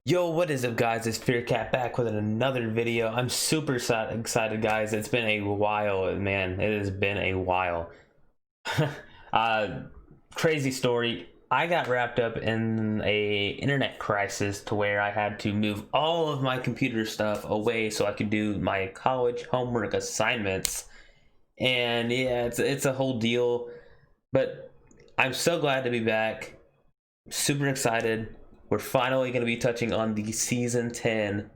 Yo, what is up, guys? It's FearCat back with another video. I'm super excited, guys. It's been a while, man. It has been a while. uh, Crazy story. I got wrapped up in a internet crisis to where I had to move all of my computer stuff away so I could do my college homework assignments. And yeah, it's a whole deal. But I'm so glad to be back. Super excited. We're finally going to be touching on the season 10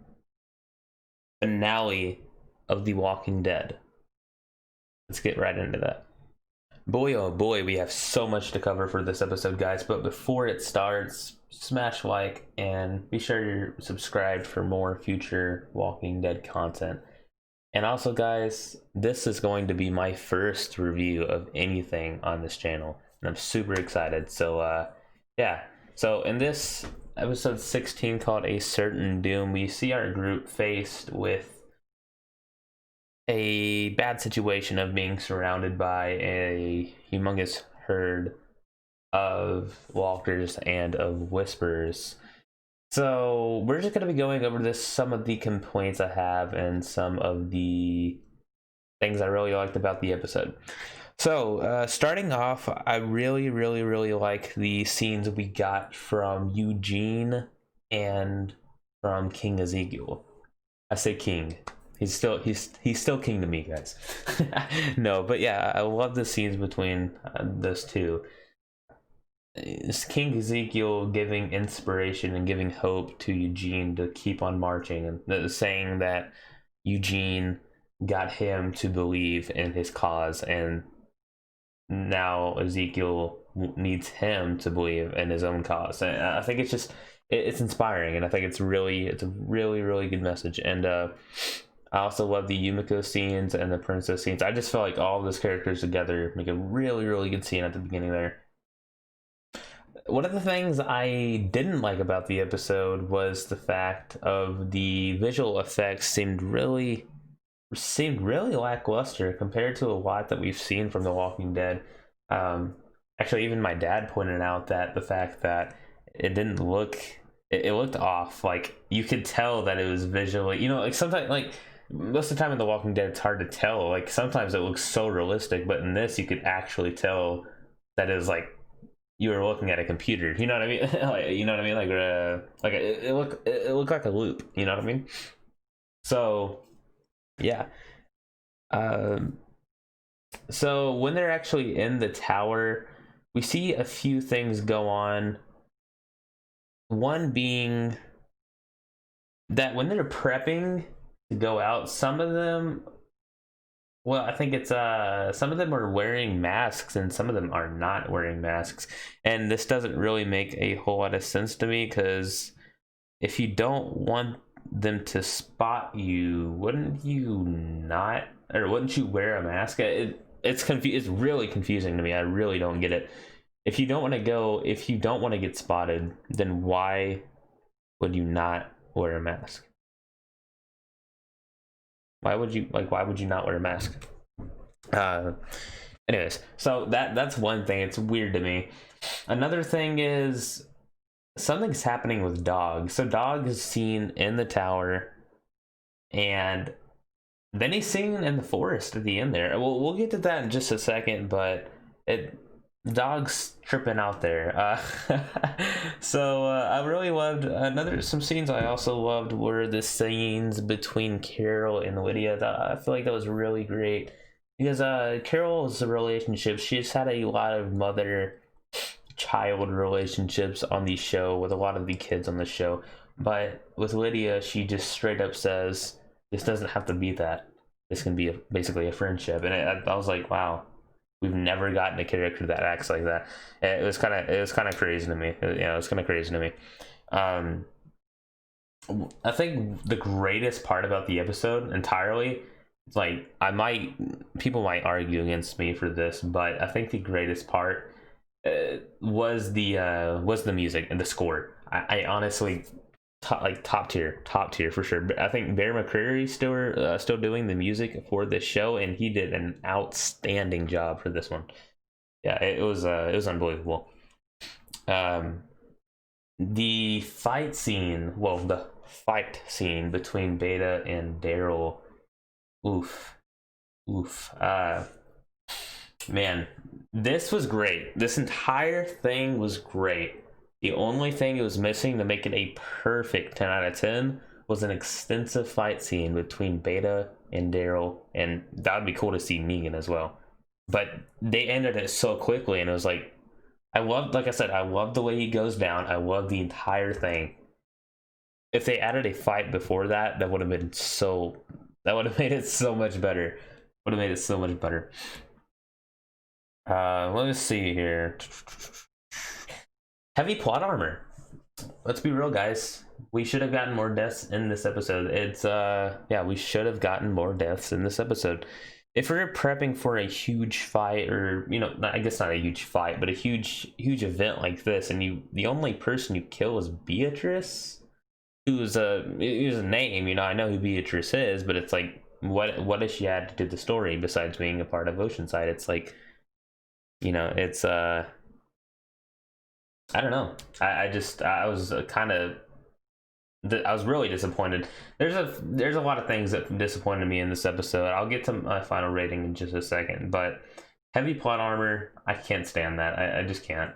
finale of The Walking Dead. Let's get right into that. Boy, oh boy, we have so much to cover for this episode, guys. But before it starts, smash like and be sure you're subscribed for more future Walking Dead content. And also, guys, this is going to be my first review of anything on this channel, and I'm super excited. So, yeah. So in this episode 16 called A Certain Doom, we see our group faced with a bad situation of being surrounded by a humongous herd of walkers and of whisperers. So we're just going to be going over some of the complaints I have and some of the things I really liked about the episode. So, starting off, I really like the scenes we got from Eugene and from King Ezekiel. I say King. He's still king to me, guys. No, but yeah, I love the scenes between those two. It's King Ezekiel giving inspiration and giving hope to Eugene to keep on marching, and saying that Eugene got him to believe in his cause, and now Ezekiel needs him to believe in his own cause. And I think it's inspiring, and I think it's a really good message. And I also love the Yumiko scenes and the princess scenes. I just feel like all of those characters together make a really good scene at the beginning there. One of the things I didn't like about the episode was the fact of the visual effects seemed really lackluster compared to a lot that we've seen from The Walking Dead. Actually, even my dad pointed out that the fact that it didn't look, it looked off. Like, you could tell that it was visually, like sometimes, like most of the time in The Walking Dead, it's hard to tell. Like, sometimes it looks so realistic, but in this, you could actually tell that it was like you were looking at a computer. You know what I mean? Like it looked like a loop. You know what I mean? So yeah. So when they're actually in the tower, we see a few things go on. One being that when they're prepping to go out, some of them, well, I think it's some of them are wearing masks and some of them are not wearing masks. And this doesn't really make a whole lot of sense to me, because if you don't want them to spot you, wouldn't you not, or wouldn't you wear a mask? It's really confusing to me. I really don't get it. If you don't want to get spotted, then why would you not wear a mask? Why would you not wear a mask? Anyways, so that's one thing. It's weird to me. Another thing is something's happening with Dog. So Dog is seen in the tower, and then he's seen in the forest at the end there. We'll get to that in just a second, but Dog's tripping out there. So I really loved some scenes I also loved were the scenes between Carol and Lydia. I feel like that was really great, because Carol's relationship, she's had a lot of mother-child relationships on the show with a lot of the kids on the show, but with Lydia, she just straight up says this doesn't have to be that. This can be basically a friendship. And I was like, wow, we've never gotten a character that acts like that. It was kind of crazy to me. It was kind of crazy to me. I think the greatest part about the episode entirely, like, people might argue against me for this, but I think the greatest part was the music and the score. I honestly, top tier for sure. But I think Bear McCreary's still doing the music for this show, and he did an outstanding job for this one. Yeah, it was unbelievable. the fight scene, well, the fight scene between Beta and Daryl, oof, oof. Man, this was great. This entire thing was great. The only thing it was missing to make it a perfect 10 out of 10 was an extensive fight scene between Beta and Daryl, and that would be cool to see Negan as well. But they ended it so quickly, and it was like, I love, like I said, I love the way he goes down. I love the entire thing. If they added a fight before that, that would have been so, that would have made it so much better. Would have made it so much better. Let me see here. Heavy plot armor. Let's be real, guys. We should have gotten more deaths in this episode. It's yeah, we should have gotten more deaths in this episode. If we're prepping for a huge fight, or you know, I guess not a huge fight, but a huge event like this, and the only person you kill is Beatrice, who's a name. You know, I know who Beatrice is, but it's like, what does she add to the story besides being a part of Oceanside? It's like, you know, it's I don't know. I was kind of, I was really disappointed. There's a lot of things that disappointed me in this episode. I'll get to my final rating in just a second, but heavy plot armor, I can't stand that. I just can't.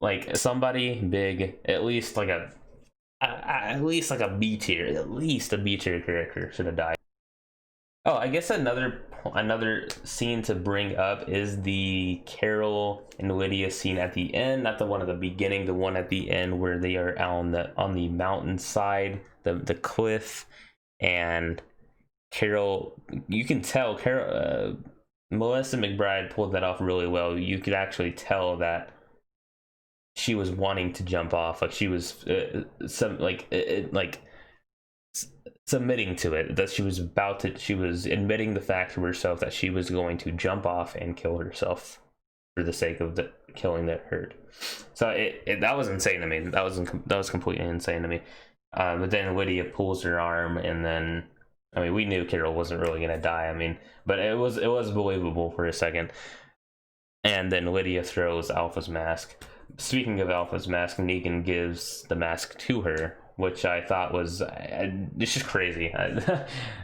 Like somebody big, at least like a B tier, at least a B tier character should have died. Oh, I guess another scene to bring up is the Carol and Lydia scene at the end, not the one at the beginning, the one at the end where they are on the mountainside, the cliff, and Carol, you can tell Melissa McBride pulled that off really well. You could actually tell that she was wanting to jump off, like she was submitting to it, that she was admitting the fact to herself that she was going to jump off and kill herself for the sake of killing that herd. So that was insane to me. That was completely insane to me. But then Lydia pulls her arm, and then, I mean, we knew Carol wasn't really gonna die. I mean, but it was believable for a second. And then Lydia throws Alpha's mask. Speaking of Alpha's mask, Negan gives the mask to her, which I thought was, it's just crazy.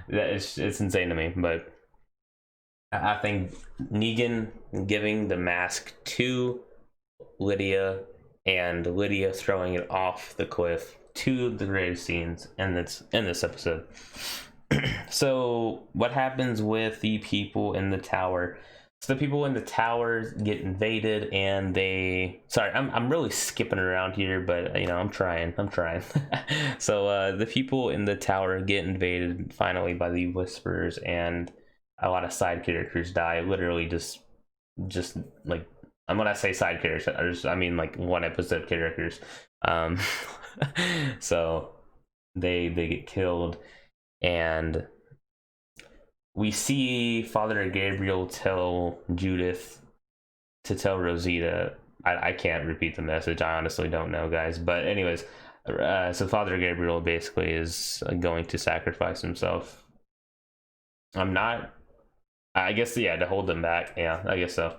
It's insane to me. But I think Negan giving the mask to Lydia and Lydia throwing it off the cliff, two of the greatest scenes in this episode. So what happens with the people in the tower? So the people in the tower get invaded, and I'm really skipping around here, but you know, I'm trying. So the people in the tower get invaded finally by the Whisperers, and a lot of side characters die. Literally just like, and when I say side characters, I mean like one episode characters. So they get killed, and we see Father Gabriel tell Judith to tell Rosita. I can't repeat the message. I honestly don't know, guys. But anyways, so Father Gabriel basically is going to sacrifice himself. I guess, yeah, to hold them back. Yeah, I guess so.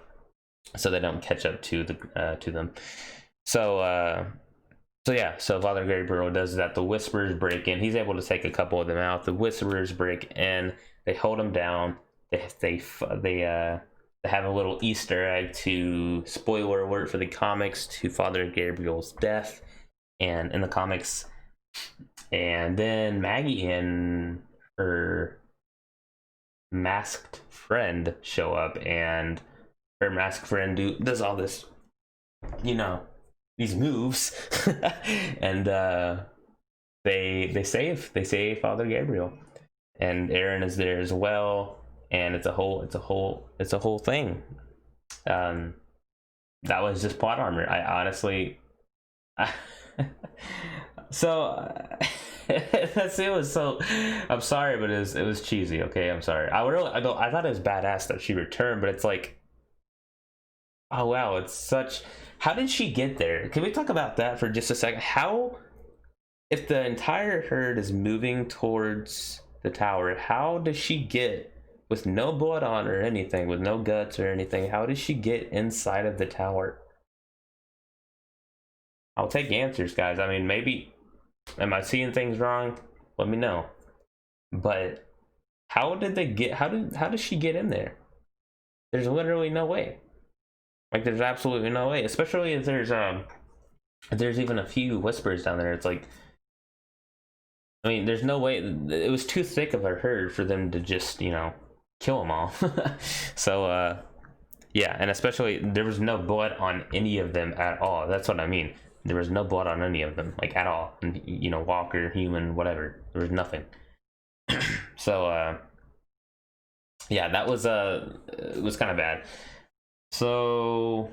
So they don't catch up to them. So Father Gabriel does that. The Whisperers break in. He's able to take a couple of them out. The Whisperers break in. They hold him down. They have a little Easter egg, to spoiler alert for the comics, to Father Gabriel's death, and in the comics. And then Maggie and her masked friend show up, and her masked friend does all this, you know, these moves, and they save Father Gabriel. And Aaron is there as well, and it's a whole thing. That was just plot armor. I honestly, so it was so. I'm sorry, but it was cheesy. Okay, I'm sorry. I thought it was badass that she returned, but it's like, oh wow, it's such. How did she get there? Can we talk about that for just a second? How, if the entire herd is moving towards the tower, how does she get, with no blood on or anything, with no guts or anything, how does she get inside of the tower? I'll take answers, guys. I mean, maybe am I seeing things wrong? Let me know. But how did they get? How did she get in there? There's literally no way. Like, there's absolutely no way. Especially if there's even a few whispers down there. It's like, I mean, there's no way. It was too thick of a herd for them to just, kill them all. So, yeah, and especially there was no blood on any of them at all. That's what I mean. There was no blood on any of them, like, at all. And, walker, human, whatever. There was nothing. So, yeah, that was it was kind of bad. So,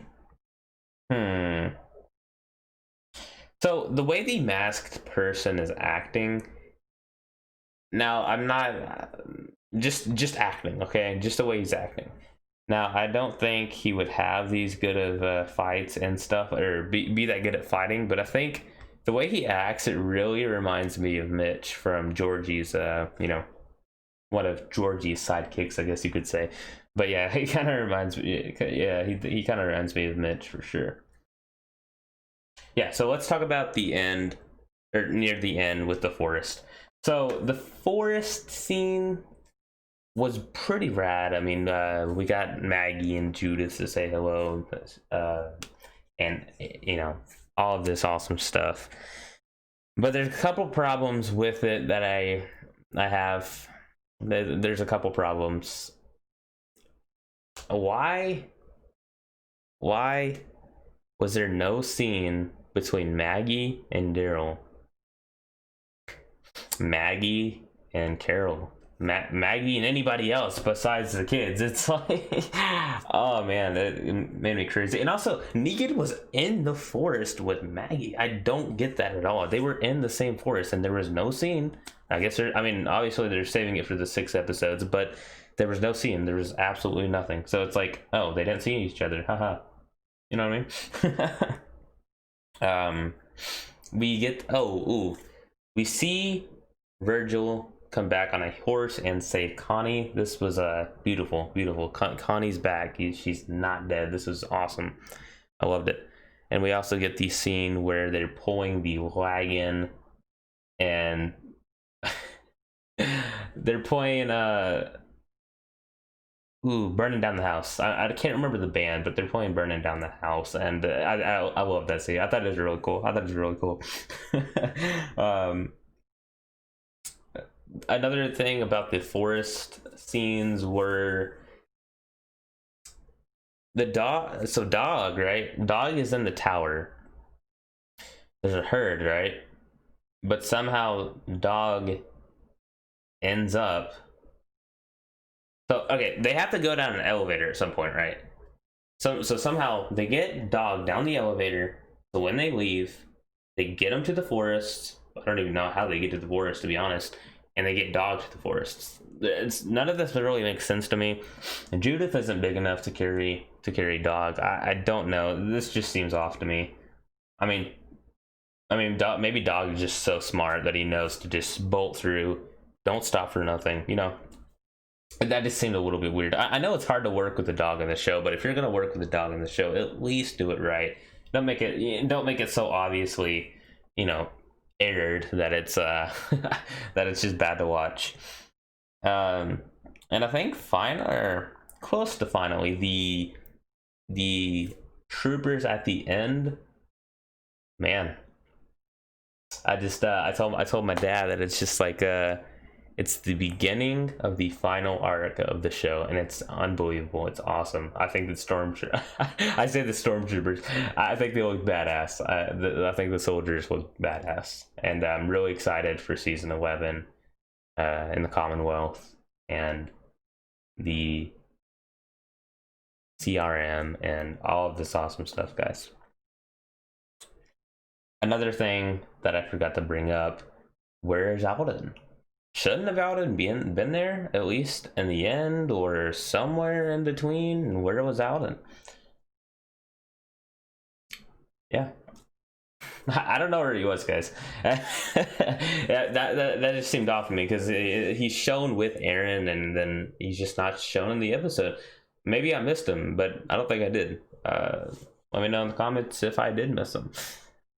So the way the masked person is acting now, I'm not just acting, okay? Just the way he's acting. Now, I don't think he would have these good of fights and stuff, or be that good at fighting. But I think the way he acts, it really reminds me of Mitch from Georgie's, one of Georgie's sidekicks, I guess you could say. But yeah, he kind of reminds me. Yeah, he kind of reminds me of Mitch for sure. Yeah, so let's talk about the end, or near the end with the forest. So the forest scene was pretty rad. I mean, we got Maggie and Judith to say hello, and all of this awesome stuff. But there's a couple problems with it that I have. There's a couple problems. Why was there no scene between Maggie and Daryl? Maggie and Carol. Maggie and anybody else besides the kids. It's like, oh man, it made me crazy. And also, Negan was in the forest with Maggie. I don't get that at all. They were in the same forest and there was no scene. I guess obviously they're saving it for the 6 episodes, but there was no scene. There was absolutely nothing. So it's like, oh, they didn't see each other. Haha. You know what I mean? We see Virgil come back on a horse and save Connie. This was beautiful. Connie's back. She's not dead. This was awesome. I loved it. And we also get the scene where they're pulling the wagon and they're playing Burning Down the House. I can't remember the band, but they're playing Burning Down the House, and I love that scene. I thought it was really cool. Another thing about the forest scenes were the dog. So Dog, right? Dog is in the tower. There's a herd, right? But somehow Dog ends up. So okay, they have to go down an elevator at some point, right? So somehow they get Dog down the elevator. So when they leave, they get him to the forest. I don't even know how they get to the forest, to be honest. And they get Dog to the forest. None of this really makes sense to me. And Judith isn't big enough to carry Dog. I don't know. This just seems off to me. I mean, maybe Dog is just so smart that he knows to just bolt through, don't stop for nothing. That just seemed a little bit weird. I know it's hard to work with the dog in the show, but if you're gonna work with the dog in the show, at least do it right. Don't make it so obviously, aired that it's that it's just bad to watch. And I think close to finally, the troopers at the end, man. I told my dad that it's just like it's the beginning of the final arc of the show, and it's unbelievable. It's awesome. I think the I say the stormtroopers. I think they look badass. I think the soldiers look badass, and I'm really excited for season 11 in the Commonwealth and the CRM and all of this awesome stuff, guys. Another thing that I forgot to bring up: where's Alden? Shouldn't have Alden been there, at least in the end, or somewhere in between? And where was Alden? Yeah. I don't know where he was, guys. that just seemed off to me, because he's shown with Aaron, and then he's just not shown in the episode. Maybe I missed him, but I don't think I did. Let me know in the comments if I did miss him.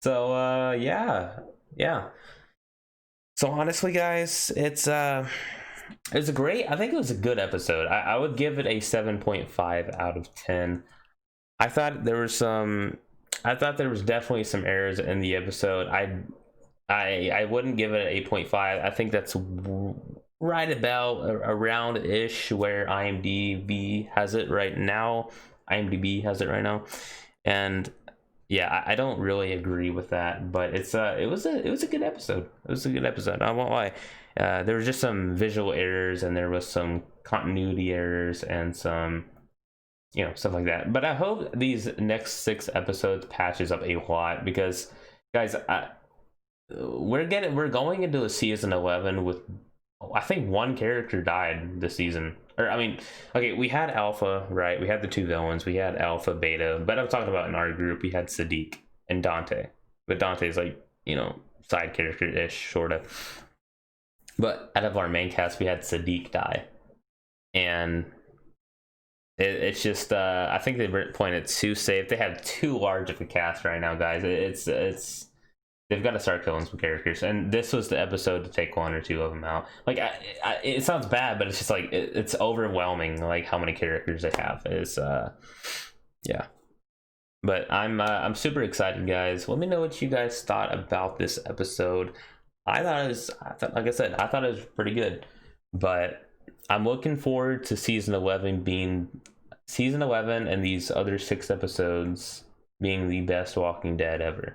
So yeah. So honestly, guys, it was a great. I think it was a good episode. I would give it a 7.5 out of 10. I thought there was some. I thought there was definitely some errors in the episode. I wouldn't give it an 8.5. I think that's right about around ish where IMDb has it right now. IMDb has it right now, and yeah, I don't really agree with that. But it was a good episode. It was a good episode. I won't lie. There was just some visual errors, and there was some continuity errors, and some stuff like that. But I hope these next 6 episodes patches up a lot, because guys, we're going into a season 11 with, I think, one character died this season. Or I mean, okay, we had Alpha, right? We had the 2 villains. We had Alpha, Beta, but I'm talking about in our group we had Sadiq and Dante. But Dante's like, side character ish, sort of. But out of our main cast, we had Sadiq die, and it's just I think they pointed too safe. They have too large of a cast right now, guys. It's they've got to start killing some characters, and this was the episode to take 1 or 2 of them out. Like, it sounds bad, but it's just like it's overwhelming, like how many characters they have. Is yeah. But I'm super excited, guys. Let me know what you guys thought about this episode. I thought, like I said, I thought it was pretty good, but I'm looking forward to season 11 being season 11, and these other 6 episodes being the best Walking Dead ever.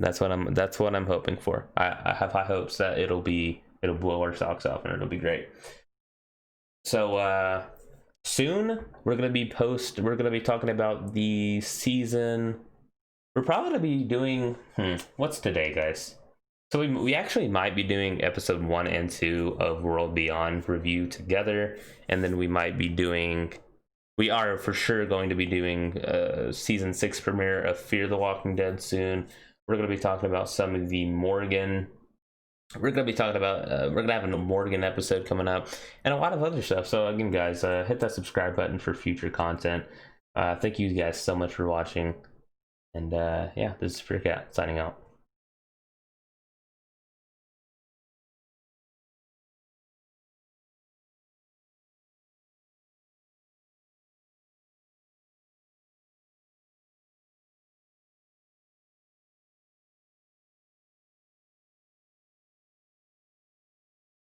That's what I'm hoping for. I have high hopes that it'll blow our socks off and it'll be great. So soon we're gonna be talking about the season. We're probably gonna be doing what's today, guys? So we actually might be doing episode 1 and 2 of World Beyond review together, and then we are for sure going to be doing season 6 premiere of Fear the Walking Dead soon. We're going to be talking about some of the Morgan. We're going to be talking about we're going to have a Morgan episode coming up, and a lot of other stuff. So again, guys, hit that subscribe button for future content. Thank you guys so much for watching, and yeah, this is Fearcat signing out.